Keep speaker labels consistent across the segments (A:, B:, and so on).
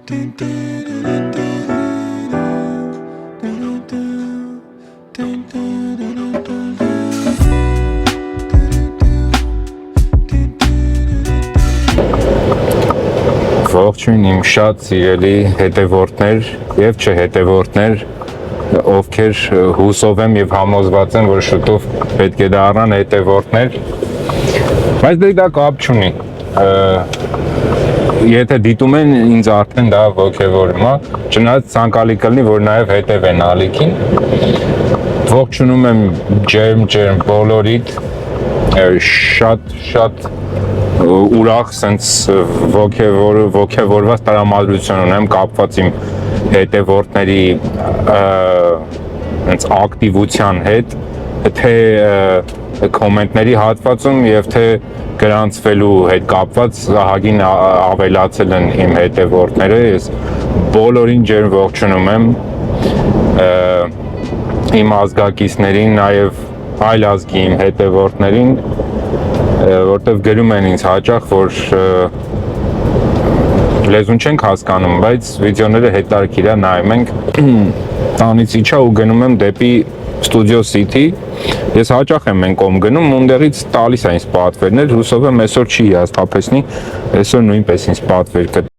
A: Ողջույն իմ շատ սիրելի հետևորդներ եւ չհետևորդներ, ովքեր հուսով եմ եւ համոզված եմ, որ շուտով պետք է դառնան հետևորդներ, բայց դա կապ չունի։ Եթե դիտում են ինձ արդեն դա ոգևորում է, չնայած ցանկալի կլինի, որ նաեւ հետևեն ալիքին։ Ողջունում եմ ջերմ բոլորիդ, շատ ուրախ սենց ոգևորված տրամադրություն ունեմ կապված իմ հետևորդների ակտիվության հետ, թե կոմենտների հատվածում եւ թե գրանցվելու հետ կապված ահագին ավելացել են իմ հետևորդները, ես բոլորին ջերմ ողջունում եմ, իմ ազգակիցներին, նաեւ այլ ազգի իմ հետևորդներին, որտեվ գրում են ինձ հաճախ, որ լեզուն չենք հասկանում, բայց վիդեոները հետաքրքիր է, նայում ենք, տանից իջա ու գնում եմ դեպի Studio City, ես հաճախ եմ մենք կողմ գնում, ունդեղից տալիս է ինձ պատվերներ, հուսով եմ այսօր չի հիասթափեցնի, այսօր նույնպես ինձ պատվեր կտա։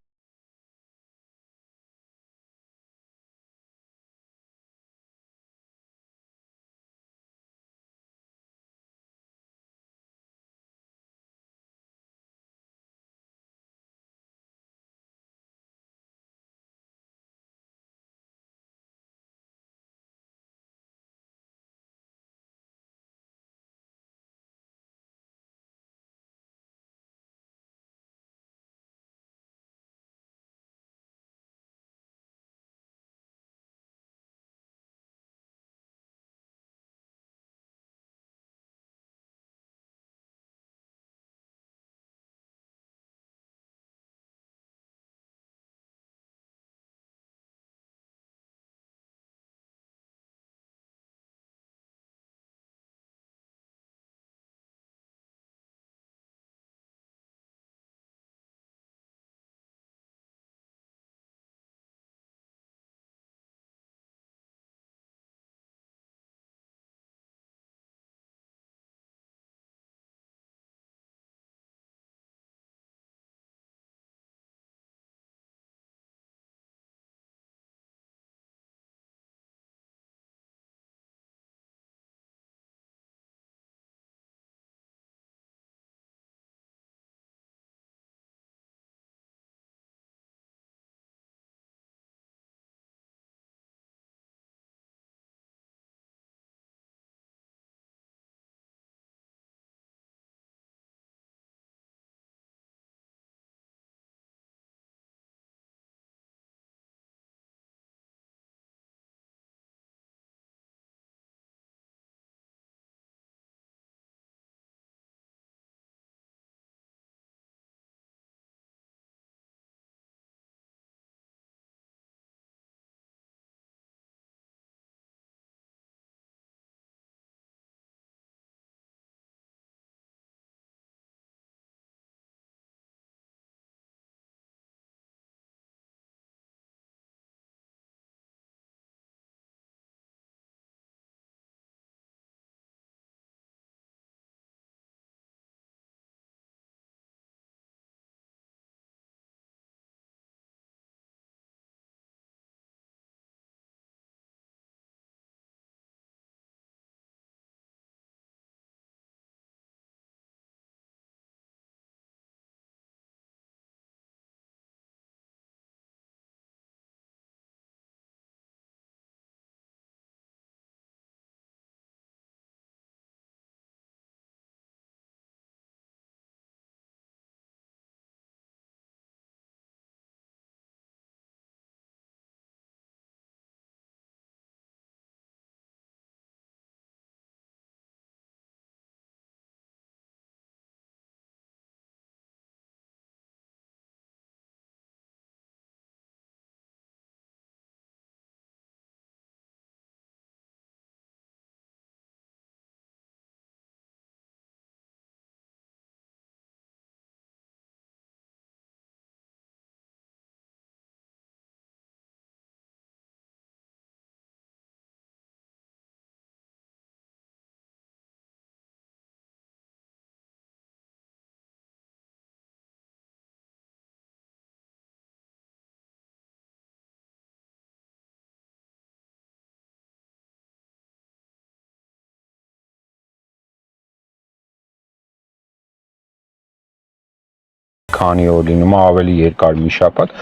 A: քանի օր լինում է, ավելի երկար մի շաբաթ։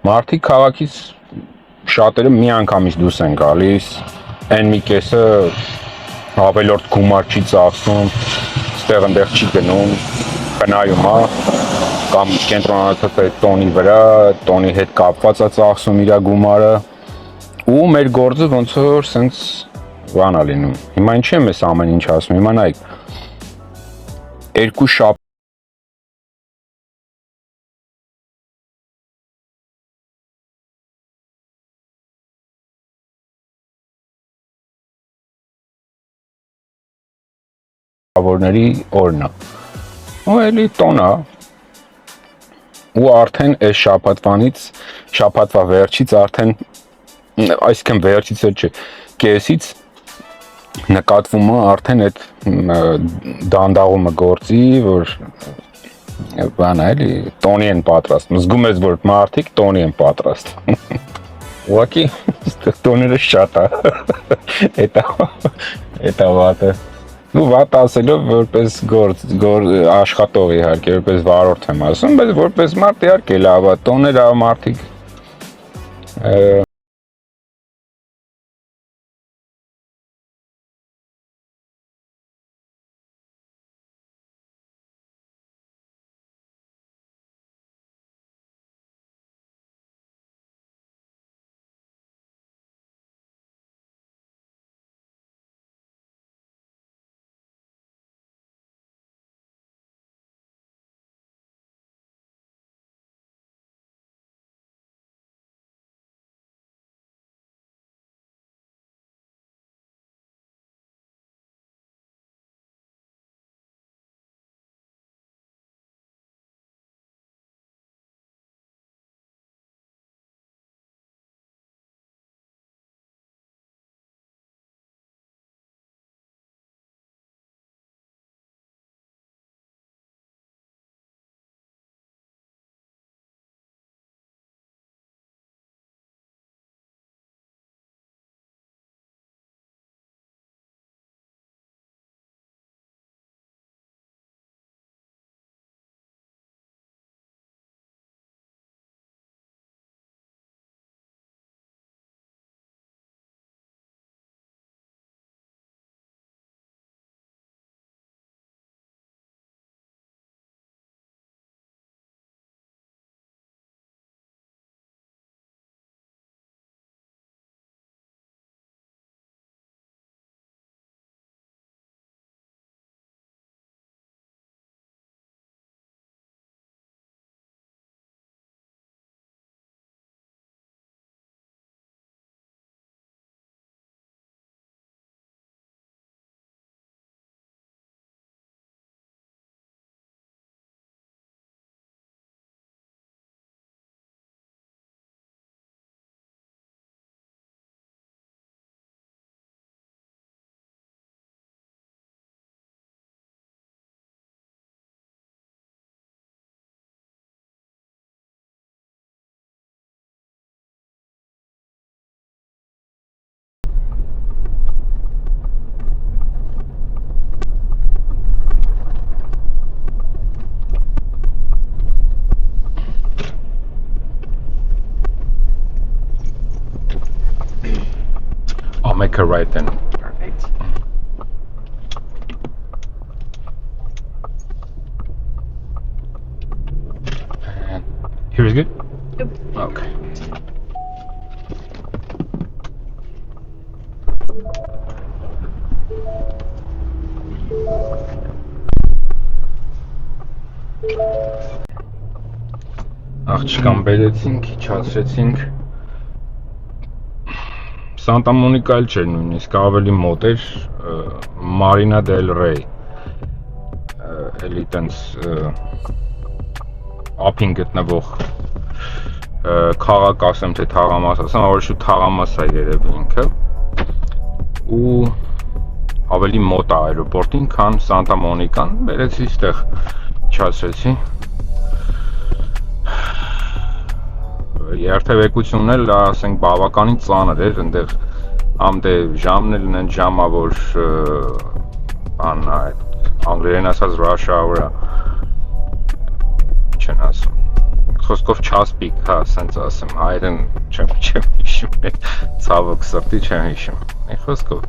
A: Մարդիկ քաղաքից շատերը մի անգամից դուրս են գալիս, այն մի կեսը ավելորդ գումար չի ծախսում, ստեղ ընդեղ չի գնում, խնայում է, կամ կենտրոնացած է տոնի վրա, տոնի հետ կապված է ծախսում իր գումարը, ու մեր գործը ոնց որ սենց բան է լինում։ Հիմա ինչի՞ եմ ես ամեն ինչ ասում, հիմա նայեք, երկու շաբաթ որների օրն է։ Ու էլի տոնա։ Ու արդեն այս շաբաթվա վերջից արդեն, այսինքն վերջից էլ չէ, կեսից նկատվում է արդեն այդ դանդաղումը գործի, որ բան է էլի, տոնի են պատրաստում։ Զգում ես, որ մարդիկ տոնի են պատրաստում։ Ուղղակի տոները շատ է։ Էտա վատը։ Ու վատ ասելով որպես աշխատող իհարկե, որպես վարորդ եմ ասում, բայց որպես մարդ իհարկե լավ է, տոները մարդիկ I'll make a right then.
B: Perfect.
A: And here is good?
B: Yep.
A: Okay. Աղջկան բերեցինք, իջացրեցինք։ Սանտա Մոնիկա էլ չէր նույնիսկ, ավելի մոտ էր Մարինա դել Ռեյ։ Էլի տենց ափին գտնվող քաղաք ասեմ թե թաղամաս ասեմ, ավելի շուտ թաղամաս է երևի ինքը։ Ու ավելի մոտ է այրոպորտին, քան Սանտա Մոնիկան, բերեցի ստեղ իջացրեցի։ Երթևեկությունն էլ, ասենք, բավականին ծանր էր, այնտեղ ամ դե ժամն էլ են ժամա, որ բան այդ անգլերեն ասած rush hour-ը, ինչ են ասում։ Խոսքով չասպիկ, հա, սենց ասեմ, հայերեն չեմ հիշում, ցավոք սրտի չեմ հիշում։ Այն խոսքով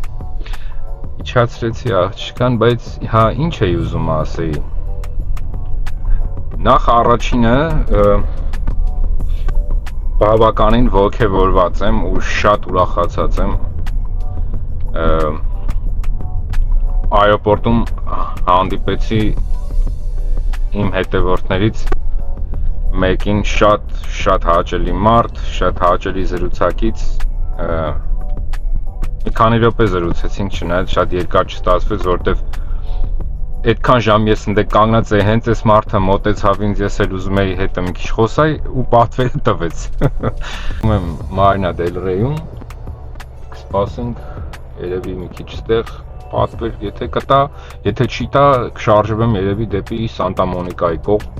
A: իջացրեցի աղջկան, բայց հա, ինչ էի ուզում ասեի։ Նախ առաջինը բավականին ոգևորված եմ ու շատ ուրախացած եմ Այրոպորտում հանդիպեցի իմ հետևորդներից մեկին շատ հաճելի մարդ, շատ հաճելի զրուցակից մի քանի րոպե զրուցեցինք, չնայած շատ երկար չստացվեց, որտեվ այդքան ժամ ես ընդ կանգնած էի, հենց այս մարդը մոտեցավ ինձ, ես էլ ուզում էի հետը մի քիչ խոսայի ու պատվերը տվեց։ Եմ Մարինա դել Ռեյում, կսպասենք երևի մի քիչ ստեղ պատվեր, եթե կտա, եթե չի տա, կշարժվեմ երևի դեպի Սանտա Մոնիկայի կողմ։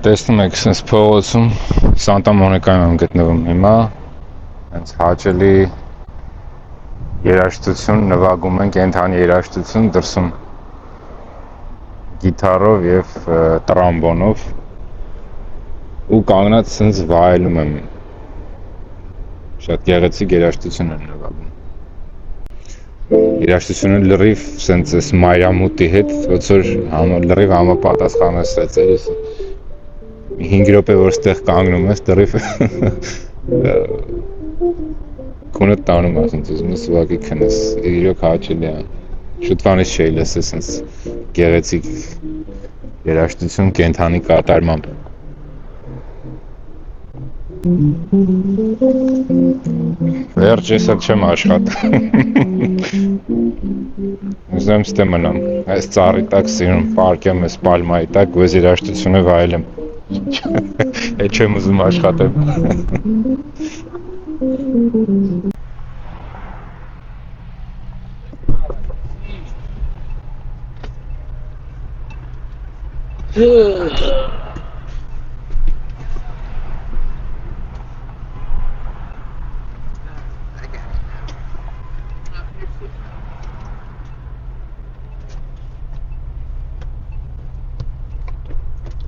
A: Տեսնում եք, սենց փողոցում Սանտա Մոնիկայում եմ գտնվում հիմա, հենց հաճելի երաժշտություն նվագում են, կենդանի երաժշտություն դրսում գիտարով և տրամբոնով ու կանգնած սենց վայելում եմ, շատ գեղեցիկ երաժշտություն են նվագում։ Երաժշտությունը լրիվ սենց ես մայրամուտի հետ, ոնց որ լրիվ համապատասխանեցրեց էլիս 5 րոպե որ ստեղ կանգնում ես, դրիվ քունդ տանում ես, ուզում ես ուղղակի քնես, իրոք հաճելի է, շուտվանից չէի լսել սենց գեղեցիկ երաժշտություն կենդանի կատարմամբ։ Վերջ ես էլ չեմ աշխատում, ուզում ստե մնամ, այս ծառի տակ սիրում պարկեմ, այս պալմայի տակ, ու ես երաժշտությունը վայելեմ։ Է չեմ ուզում աշխատեմ։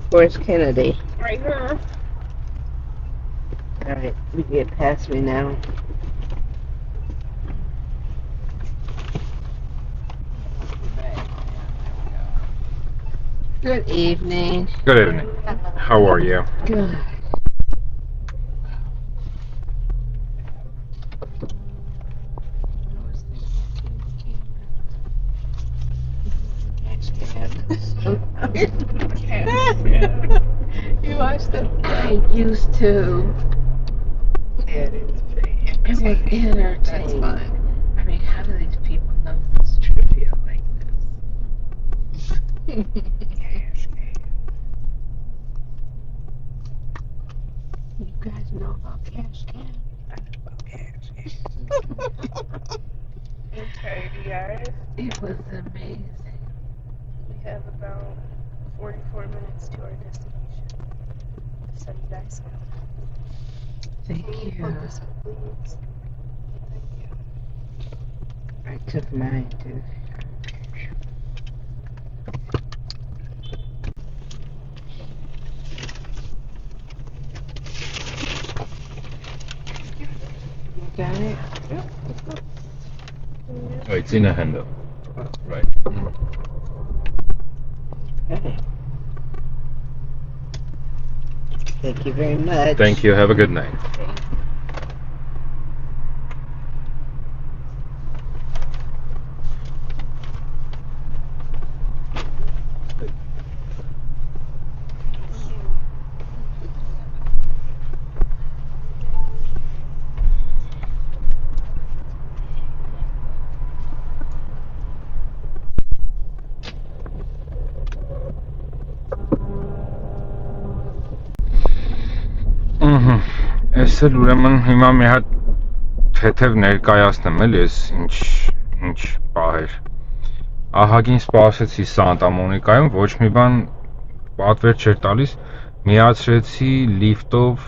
B: Where's Kennedy?
C: Right here.
B: Alright, you get past me now. Good evening.
A: Good evening. How are you?
B: Good.
C: You watched it?
B: I used to.
C: Yeah, it is pretty
B: It was
C: entertaining. That's
B: entertaining.
C: fun.
B: I mean, how do these people know this trivia like this? You guys know about Cash Cab?
C: I know about cash. Okay, you guys.
B: It was amazing.
C: We have about 44 minutes to our destination. So you guys know.
B: Thank
C: Can you
B: you.
C: focus, please? Thank you.
B: I took mine too. You got it?
C: Yep, let's go.
A: Oh, it's in a handle. Right.
B: Okay. Thank you very much.
A: Thank you. Have a good night. Ես էլ ուրեմն հիմա մի հատ թեթև ներկայացնեմ էլ ես ինչ պահեր։ Ահագին սպասեցի Սանտա Մոնիկայում, ոչ մի բան պատվեր չէր տալիս, միացրեցի լիֆտով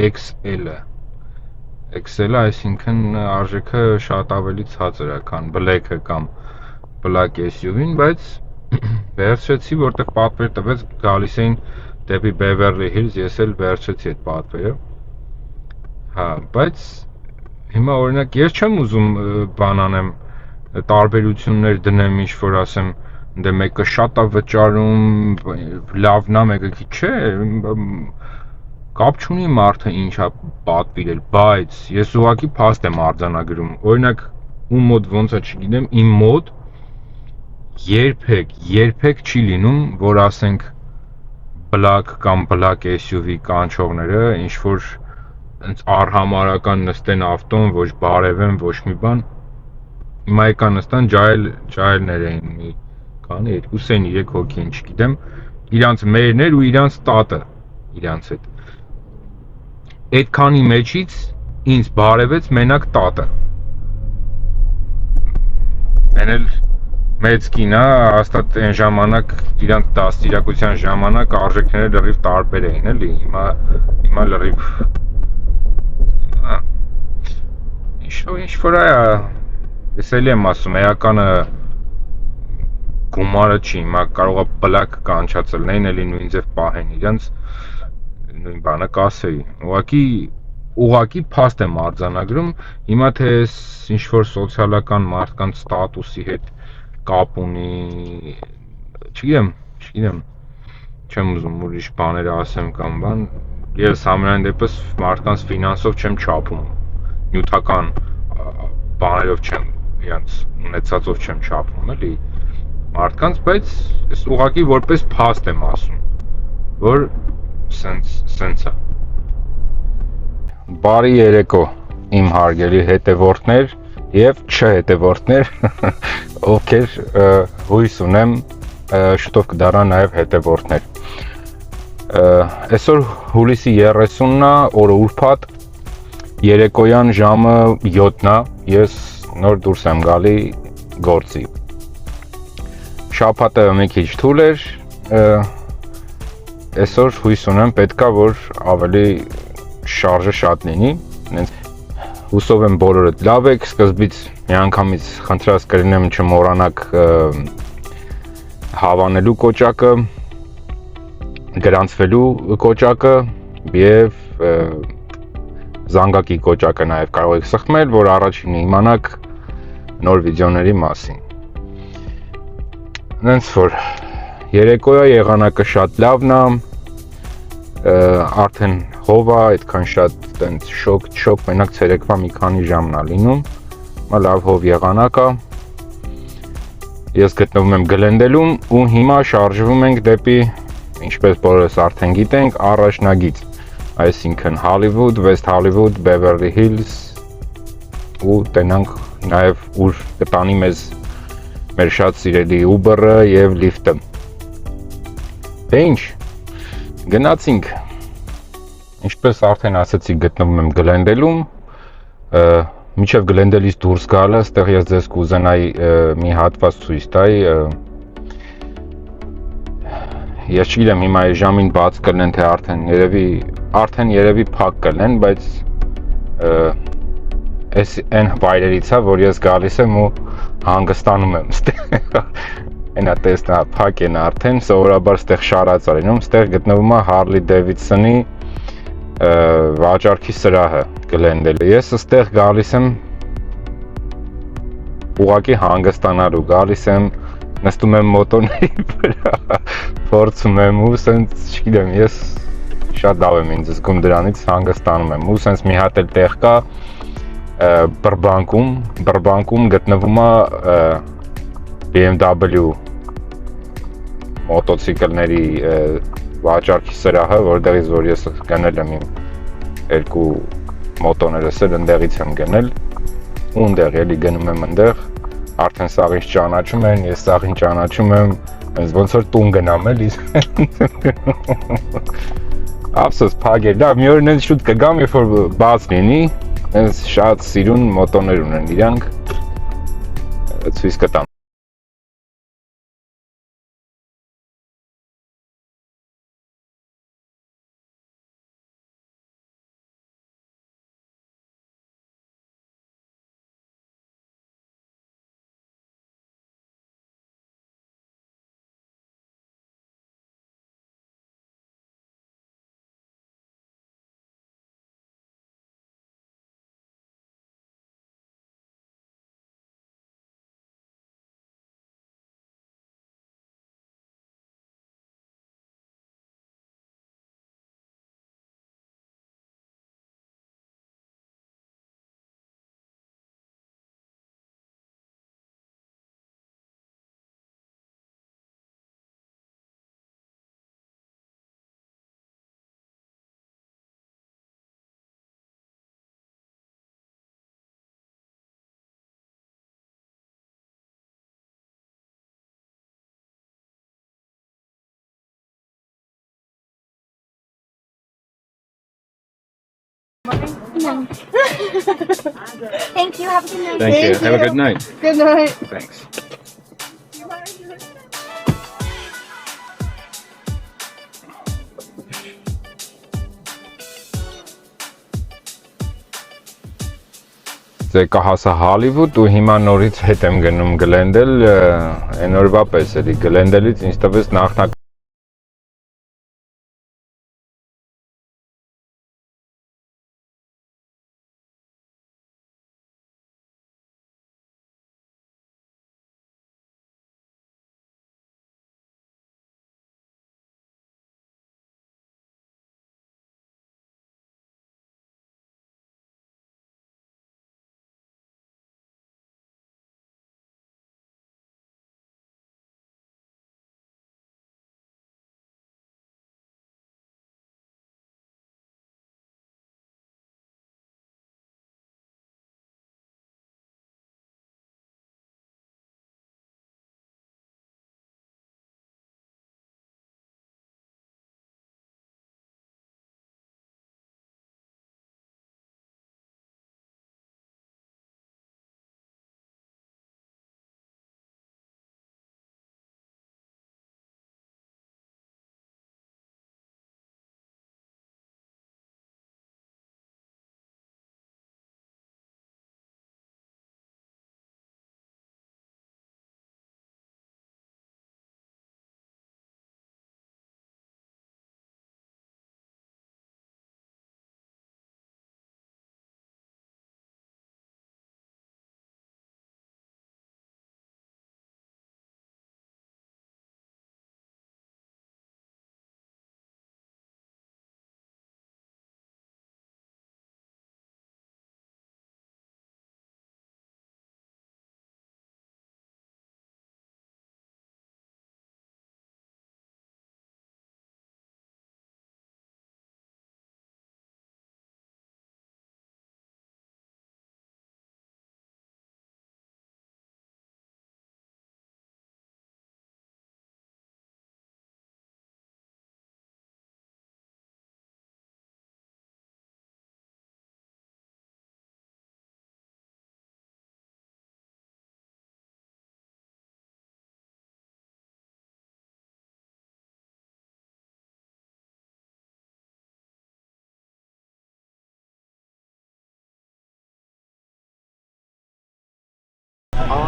A: XL-ը։ XL-ը, այսինքն արժեքը շատ ավելի ցածր է, քան Black-ը կամ Black SUV-ին, բայց վերցրեցի, որտեղ պատվեր տվեց գալիս էին դեպի Beverly Hills, ես էլ վերցրեցի այդ պատվերը։ Հա, բայց հիմա օրինակ ես չեմ ուզում բան անեմ, տարբերություններ դնեմ, ինչ որ ասեմ, դե մեկը շատ է վճարում, լավն է, մեկը քիչ չէ, կապ չունի մարդը ինչ է պատվիրել, բայց ես ուղղակի փաստ եմ արձանագրում։ Օրինակ ում մոտ ոնց է չգիտեմ, իմ մոտ երբեք չի լինում, որ ասենք Black կամ Black SUV կանչողները ինչ որ արհամարական նստեն ավտոն, ոչ բարևեն, ոչ մի բան։ Հիմա եկան նստան ջահելներ էին մի քանի 2-3 հոգի են, չգիտեմ, իրանց մերներ ու իրանց տատը իրանց հետ։ Այդքանի մեջից ինձ բարևեց մենակ տատը։ Են էլ մեծ կին է, հաստատ այն ժամանակ իրանց դաստիարակության ժամանակ արժեքները լրիվ տարբեր էին, էլի, հիմա լրիվ ինչ որ է, ես էլ եմ ասում, էականը գումարը չի, հիմա կարող է Black կանչած լինեն, էլի նույն ձև պահեն իրանց նույն բանը կասեի, ուղղակի փաստ եմ արձանագրում, հիմա թե ինչ որ սոցիալական մարդկանց ստատուսի հետ կապ ունի, չգիտեմ, չեմ ուզում ուրիշ բաներ ասեմ կամ բան, ես համենայն դեպս մարդկանց ֆինանսով չեմ չափում, նյութական բաներով չեմ, իրանց ունեցածով չեմ չափում, էլի, մարդկանց, բայց ես ուղղակի որպես փաստ եմ ասում, որ սենց է։ Բարի երեկո, իմ հարգելի հետևորդներ և չհետևորդներ, ովքեր հույս ունեմ շուտով կդառնան նաև հետևորդներ։ Այսօր հուլիսի 30-ն է, օրը ուրբաթ, երեկոյան ժամը 7-ն է, ես նոր դուրս եմ գալի գործի։ Շաբաթը մի քիչ թույլ էր, այսօր հույս ունեմ պետքա որ ավելի շարժը շատ լինի, հուսով եմ բոլորդ լավ եք, սկզբից միանգամից խնդրած կլինեմ չմոռանաք հավանելու կոճակը, գրանցվելու կոճակը և զանգակի կոճակը նաև կարող եք սխմել, որ առաջինը իմանաք նոր վիդեոների մասին։ Նենց որ երեկոյա եղանակը շատ լավն է, արդեն հով է, այդքան շատ տենց շոկ, մենակ ցերեկվա մի քանի ժամն է լինում, լավ հով եղանակ է, ես գտնվում եմ Գլենդելում ու հիմա շարժվում ենք դեպի, ինչպես բոլորս արդեն գիտենք, առաջնագիծ, այսինքն Hollywood, West Hollywood, Beverly Hills ու տենանք նաև ուր կտանի մեզ մեր շատ սիրելի Uber-ը և Lyft-ը։ Դե ինչ, գնացինք, ինչպես արդեն ասացի գտնվում եմ Գլենդելում, մինչև Գլենդելից դուրս գալը, ստեղ ես ձեզ կուզենայի մի հատված ցույց տայի, ես չգիտեմ հիմա այս ժամին բաց կլեն, թե արդեն երևի փակ կլեն, բայց այս այն վայրերից է, որ ես գալիս եմ ու հանգստանում եմ ստեղ։ Այնա տեսնա, փակ են արդեն, սովորաբար ստեղ շարած է լինում, ստեղ գտնվում է Harley Davidson-ի վաճառքի սրահը Glendale-ը։ Ես ստեղ գալիս եմ ուղղակի հանգստանալու, գալիս եմ, նստում եմ մոտորների վրա, փորձում եմ ու սենց, չգիտեմ, ես շատ լավ եմ ինձ զգում դրանից, հանգստանում եմ ու սենց մի հատ էլ տեղ կա Բրբանկում գտնվում է BMW մոտոցիկլների վաճառքի սրահը, որտեղից որ ես գնել եմ իմ երկու մոտոներս էլ ընդեղից եմ գնել ու ընդեղ էլի գնում եմ ընդեղ, արդեն սաղ ինձ ճանաչում են, ես սաղին ճանաչում եմ, ոնց որ տուն գնամ էլի։ Ափսոս փակ է, դա մի օր ինձ շուտ կգամ, երբ որ բաց լինի, ինձ շատ սիրուն մոտոներ ունեն իրանք, ցույց կտամ։
C: No. Thank you. Have a good night.
A: Thank you. Have a good night.
B: Good night.
A: Thanks. Եկա հասա Հոլիվուդ ու հիմա նորից հետ եմ գնում Glendale, այն օրվա պես էլի Glendale-ից ինձ տվեց նախնական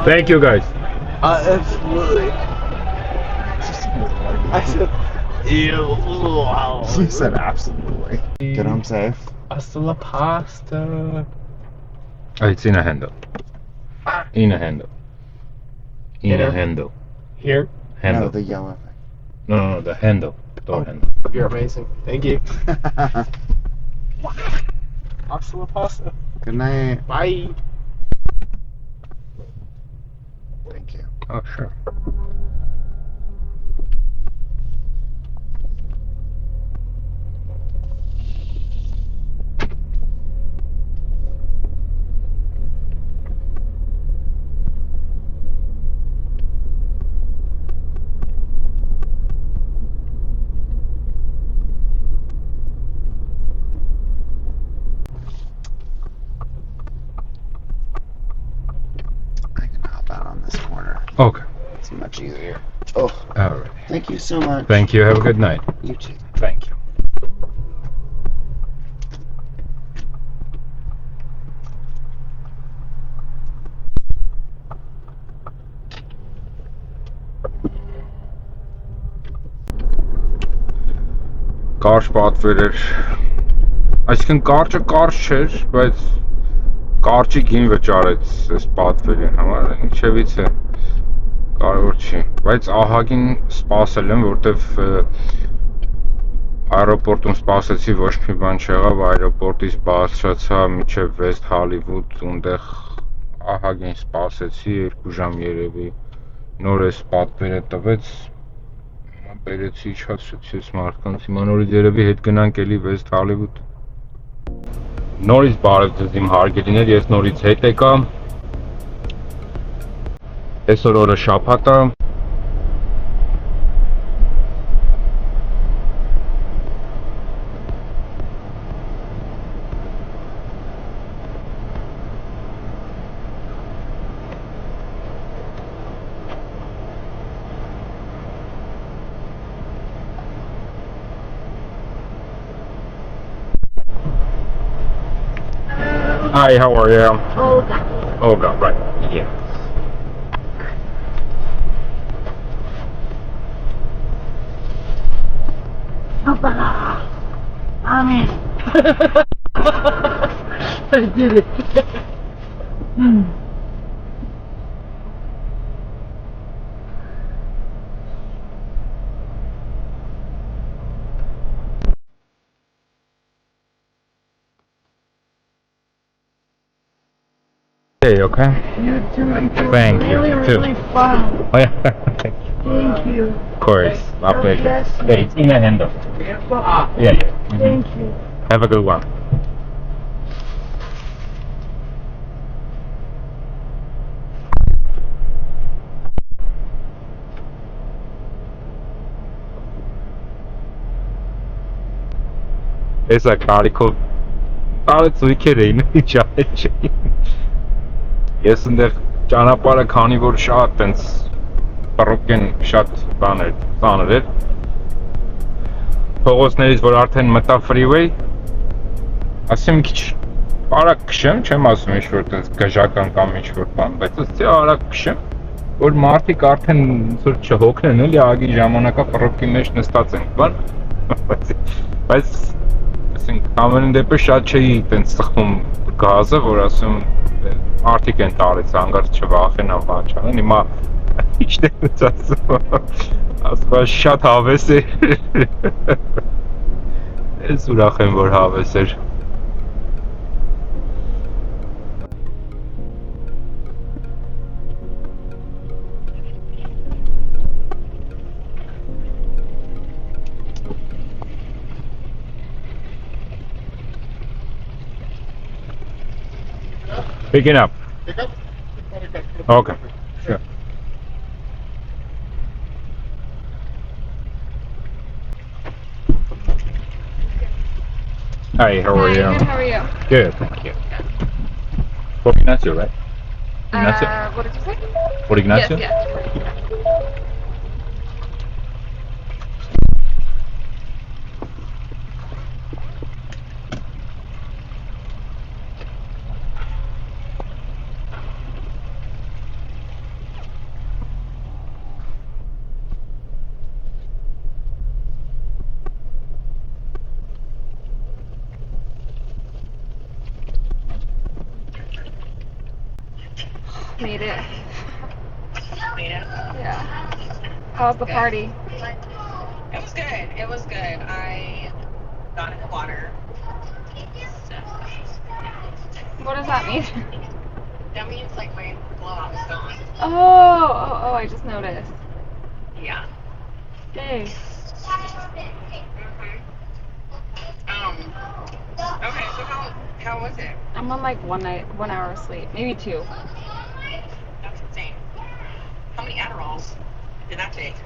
A: Thank you guys.
B: Absolutely. I said, ew. Wow.
D: She said absolutely. Get home safe.
E: Hasta la pasta.
A: Oh, it's in a handle. In a handle. In
E: Here?
A: a handle.
E: Here.
A: Handle.
D: No, the yellow thing.
A: No, the handle. Door
E: Oh.
A: handle.
E: You're amazing. Thank you. Hasta la pasta.
D: Good night.
E: Bye.
D: Thank you.
A: Oh, sure.
D: I can hop out on this corner.
A: Okay.
D: It's much easier. Oh,
A: All right.
D: thank you so much.
A: Thank you. Have a good night.
D: You too.
A: Thank you. Կարճ պատվեր էր։ Այսինքն կարճը կարճ չէր, բայց կարճի գին վճարեց այս պատվերի համար, ինչևից է կարևոր չի, բայց ահագին սպասել եմ, որտեվ Այրոպորտում սպասեցի, ոչ մի բան չեղավ, այրոպորտից բարձրացա մինչև Վեսթ Հոլիվուդ, ունտեղ ահագին սպասեցի 2 ժամ երևի, նոր էս պատվերը տվեց, բերեցի իջացրեցի մարդկանց, հիմա նորից երևի հետ գնանք էլի Վեսթ Հոլիվուդ։ Նորից բարև ձեզ իմ հարգելիներ, ես նորից հետ եկա, այսօր օրը շաբաթ է, Hi, how are you? Olga, right, yeah.
B: I'm in. I did it.
A: Hey, okay?
B: You too.
A: Thank you.
B: Really,
A: Too.
B: really fun.
A: Oh, yeah.
B: Thank you.
A: Of course, my
B: God
A: pleasure.
B: bless you.
A: Yeah, it's in a handle. Yeah. Mhm.
B: Thank you.
A: Have a good one. It's like article. Ծույքեր էին, ինչ անել չէի։ Ես ընդեղ ճանապարհը քանի որ շատ տենց պռոկեն շատ բաներ, ծանր էր։ Փողոցներից որ արդեն մտա freeway, ասեմ քիչ արագ քշեմ, չեմ ասում ինչ որ տենց գժական կամ ինչ որ բան, բայց ասեցի արագ քշեմ, որ մարդիկ արդեն ոնց որ չհոգնեն, էլի ագի ժամանակա պռոկի մեջ նստած են, բան։ Բայց ասենք ամեն դեպքում շատ չէի տենց ծխում գազը, որ ասում արդիկ են տարեց, հանգարց չվախենան բան չանեն, հիմա ինչ դեպս ասում շատ հավես է, ես ուրախ եմ, որ հավես էր։ Picking up.
F: Pick up?
A: Okay. Sure. Hi, how are you?
G: Good, how are you?
A: Good, thank you. For Ignacio, right? Ignacio?
G: What did you say?
A: For Ignacio?
G: Yes.
F: made it.
C: Made it.
F: Yeah. How was the party?
C: It was good. It was good. I got in the water.
F: What does that mean?
C: That means like my blowout was gone.
F: Oh, I just noticed.
C: Yeah.
F: Yay.
C: Okay, so how was it?
F: I'm on like 1 hour of sleep, maybe 2.
C: That's insane. How many Adderalls did that take?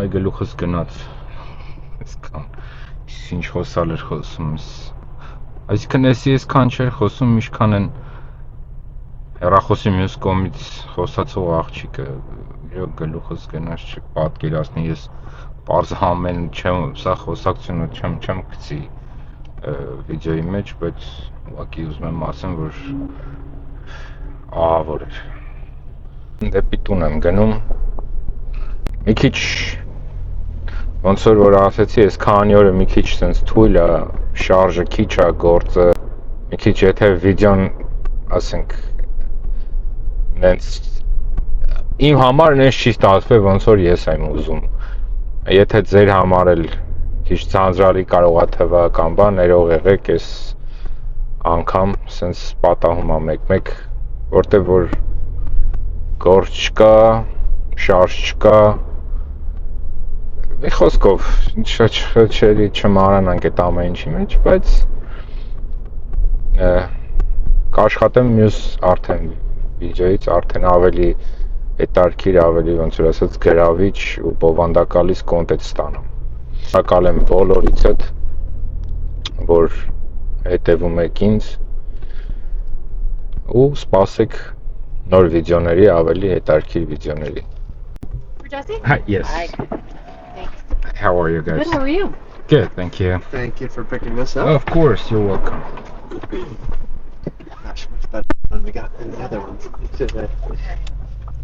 A: Այ գլուխս գնաց։ Այսքան ինչ խոսալ էր խոսում։ Այսինքն այսքան չէր խոսում, ինչքան են հեռախոսի մյուս կողմից խոսացող աղջիկը։ Իրոք գլուխս գնաց, չպատկերացնի, ես պարզ համեն չեմ, սա խոսակցությունը չեմ գցի վիդեոյի մեջ, բայց ուղղակի ուզում եմ ասեմ, որ ահավոր էր։ Դեպի տուն եմ գնում։ Մի քիչ ոնց որ ասեցի, այս քանի օրը մի քիչ sense թույլ է, շարժը քիչ է, գործը մի քիչ եթե վիդեոն, ասենք, նենց իմ համար նենց չի ստացվել, ոնց որ ես եմ ուզում։ Եթե ձեր համար էլ քիչ ցանցրալի կարող է թվա կամ բան, ներող եղեք, այս անգամ sense պատահում է մեկ-մեկ, որտեղ որ գործ չկա, շարժ չկա, մի խոսքով չմարանանք այդ ամեն ինչի մեջ, բայց կաշխատեմ մյուս արդեն վիդեոից արդեն ավելի հետարքիր, ավելի ոնց որ ասած գրավիչ ու բովանդակալից կոնտենտ ստանամ։ Շնորհակալ եմ բոլորիցդ, որ հետևում եք ինձ ու սպասեք նոր վիդեոների, ավելի հետարքիր վիդեոների։
F: Jesse?
A: Hi, yes.
F: Hi. Thanks.
A: How are you guys?
F: Good, how are you?
A: Good, thank you.
E: Thank you for picking this up.
A: Of course, you're welcome.
E: Not sure much better than we got in the other ones today.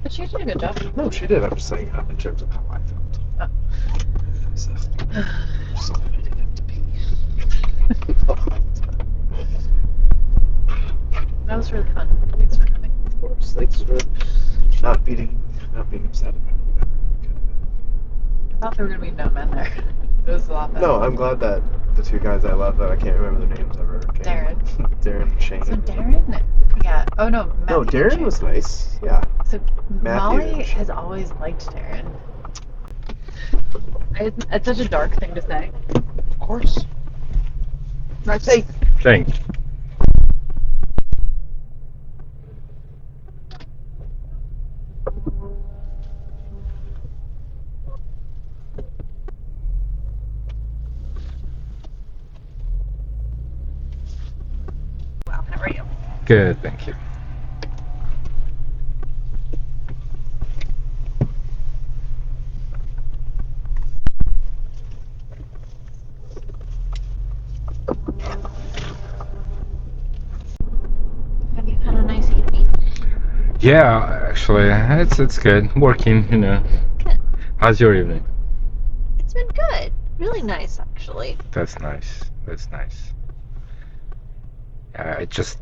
F: But she did a good job.
E: No, she did. I'm just saying in terms of how I felt.
F: Oh.
E: So, something I didn't have to pee.
G: That was really fun. Thanks for coming.
E: Of course. Thanks for not being upset about it.
G: I thought there were gonna be no men there. It was a lot better.
E: No, I'm glad that the two guys I love that I can't remember their names ever came.
G: Darren.
E: Darren and Shane.
G: So Darren, yeah. Oh no, Matthew
E: No,
G: and
E: Darren
G: Shane.
E: was nice. Yeah.
G: So
E: Matthew
G: Molly
E: and Shane.
G: has always liked Darren. It's such a dark thing to say.
E: Of course.
G: Right, say.
A: Thanks.
G: Wow, how are you?
A: Good, thank you.
G: Have you had a nice evening?
A: Yeah, actually, it's good. Working, you know.
G: Good.
A: How's your evening?
G: It's been good. Really nice, actually.
A: That's nice. That's nice. It just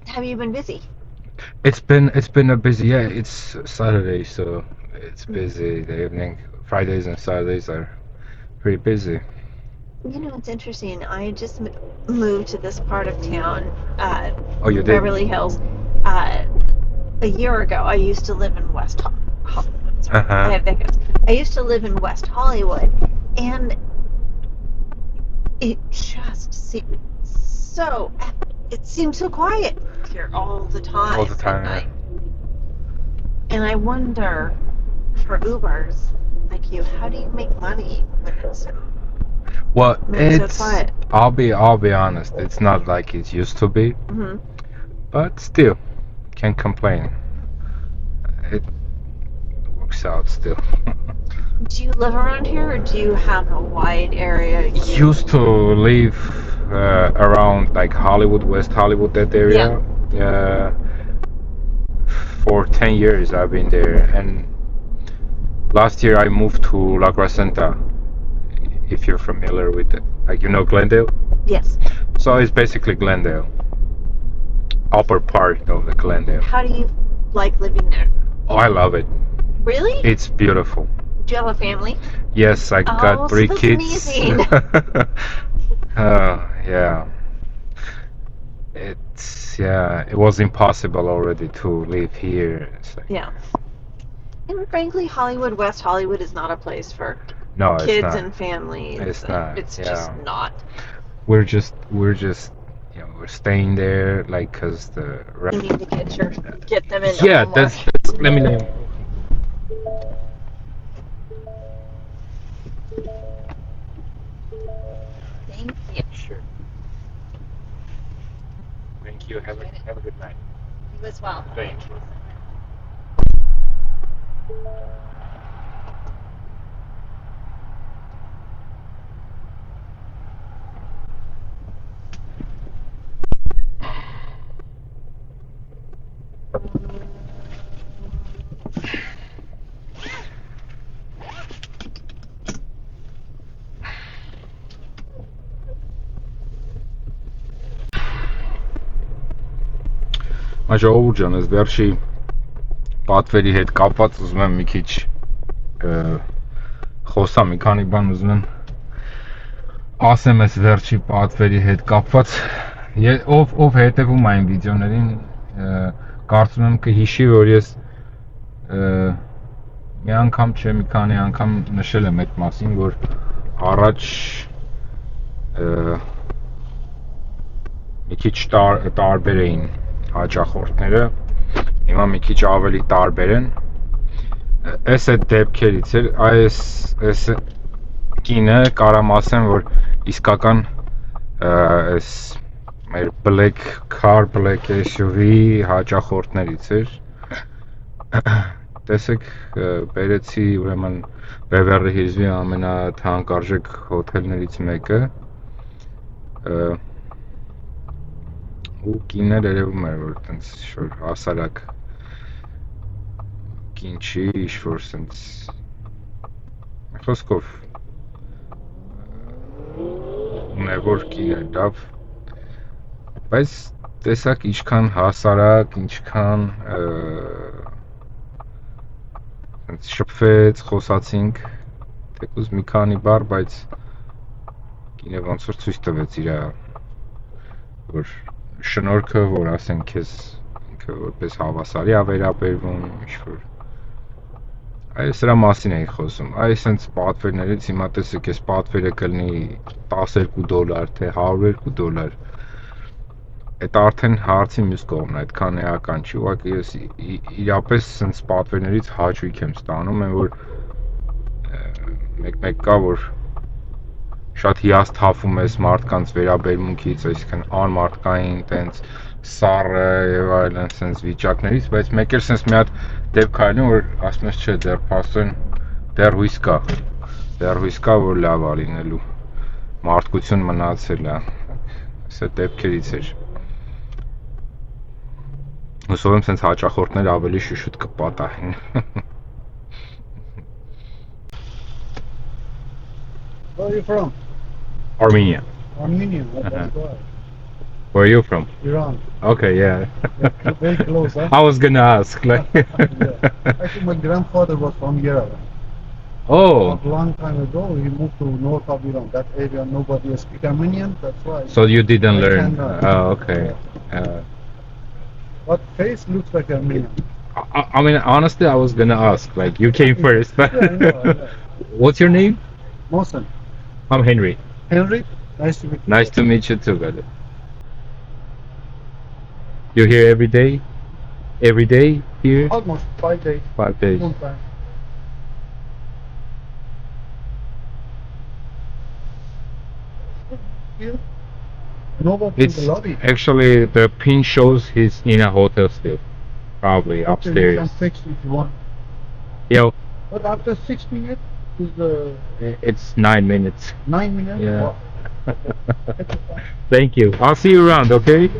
G: Have you been busy?
A: it's been a busy, yeah, it's Saturday, so it's busy the evening. Fridays and Saturdays are pretty busy.
H: You know, it's interesting. I just moved to this part of town,
A: Oh, you did?
H: Beverly Hills, a year ago. I used to live in West Hollywood. Sorry,
A: Uh-huh.
H: I have hiccups. I used to live in West Hollywood, and it just seemed so. It seemed so quiet here all the time.
A: All the time, yeah.
H: And I wonder, for Ubers like you, how do you make money when it's
A: Well,
H: when so
A: it's
H: quiet?
A: I'll be honest, it's not like it used to be,
H: Hmm.
A: but still, can't complain. It works out still.
H: Do you live around here, or do you have a wide area?
A: Used to live around like Hollywood, West Hollywood, that area. For 10 years I've been there, and last year I moved to La Crescenta, if you're familiar with it. Like, you know Glendale?
H: Yes.
A: So it's basically Glendale. Upper part of the Glendale.
H: How do you like living there?
A: Oh, I love it.
H: Really?
A: It's beautiful.
H: Do you have a family?
A: Yes, I
H: Oh,
A: got
H: so
A: 3
H: that's
A: kids.
H: amazing.
A: Yeah. It was impossible already to live here. It's like,
H: Yeah. And frankly, Hollywood, West Hollywood is not a place for
A: no, it's
H: kids
A: not.
H: and families.
A: It's not,
H: It's
A: yeah.
H: just not.
A: We're just, we're staying there, like, cause the
H: You need to get them into
A: yeah,
H: homework.
A: that's let me know.
H: Thank you.
A: Sure. Thank you. Have a good night.
H: You as well.
A: Thank you. Ժողովուրդ ջան, այս վերջի պատվերի հետ կապված ուզում եմ մի քիչ խոսամ, մի քանի բան ուզում եմ ասեմ այս վերջի պատվերի հետ կապված, ով հետևում այն վիդեոներին, կարծում եմ կհիշի, որ ես մի անգամ չէ, մի քանի անգամ նշել եմ այդ մասին, որ առաջ մի քիչ տարբեր էին հաճախորդները, հիմա մի քիչ ավելի տարբեր են։ Այս այդ դեպքերից էր, այս կինը կարամ ասեմ, որ իսկական այս մեր black car, black SUV հաճախորդներից էր։ տեսեք, բերեցի ուրեմն Beverly Hills-ի ամենաթանկարժեք հոթելներից մեկը։ Ու կիններ երևում էր, որ տենց շոր հասարակ կին չի, ինչ-որ սենց խոսքով ունևոր կին էր, լավ, բայց տեսակ ինչքան հասարակ, ինչքան շփվեց, խոսացինք, թեկուզ մի քանի բառ, բայց կինը ոնց որ ցույց տվեց իր որ շնորհքը, որ ասենք քեզ ինքը որպես հավասարի ա վերաբերվում, ինչ-որ այս սրա մասին էի խոսում, այս հենց պատվերներից հիմա տեսեք, այս պատվերը կլինի $12 թե $102, այդ արդեն հարցի մյուս կողմն է, այդքան էական չի, ուղղակի ես իրապես սենց պատվերներից հաճույք եմ ստանում, են որ մեկ կա, որ շատ հիասթափում ես մարդկանց վերաբերմունքից, այսինքն անմարդկային, տենց սառը եւ այլն սենց վիճակներից, բայց մեկ էլ սենց մի հատ դեպք այլն, որ ասում ես չէ, դեռ փաստորեն դեռ հույս կա, որ լավ ա լինելու, մարդկություն մնացել է, սա դեպքերից էր։ Հուսով եմ սենց հաճախորդներ ավելի շուշուտ կպատահեն։
E: Where are you from?
A: Armenia.
E: Armenia. That's why.
A: Where are you from?
E: Iran.
A: Okay, yeah.
E: Very close, huh?
A: I was gonna ask, like.
E: Yeah. Actually, my grandfather was from Yerevan.
A: Oh,
E: A long time ago, he moved to north of Iran. That area, nobody speaks Armenian. That's why.
A: so you didn't
E: I
A: learn?
E: cannot.
A: Oh, okay.
E: But face looks like Armenian.
A: I mean, honestly, I was gonna ask, like, you came first.
E: Yeah, I know.
A: What's your name?
E: Mohsen.
A: I'm Henry.
E: Henry, nice to meet you.
A: Nice to meet you too, brother. You're here every day? Every day here?
E: Almost 5 days.
A: 5 days.
E: Long time. Here, nobody
A: It's
E: in the lobby.
A: actually the pin shows he's in a hotel still, probably
E: Okay, you
A: upstairs.
E: can text if you want.
A: Yo,
E: But after 6 minutes is the
A: it's 9 minutes.
E: 9 minutes.
A: Yeah.
E: Wow.
A: Thank you. I'll see you around, okay?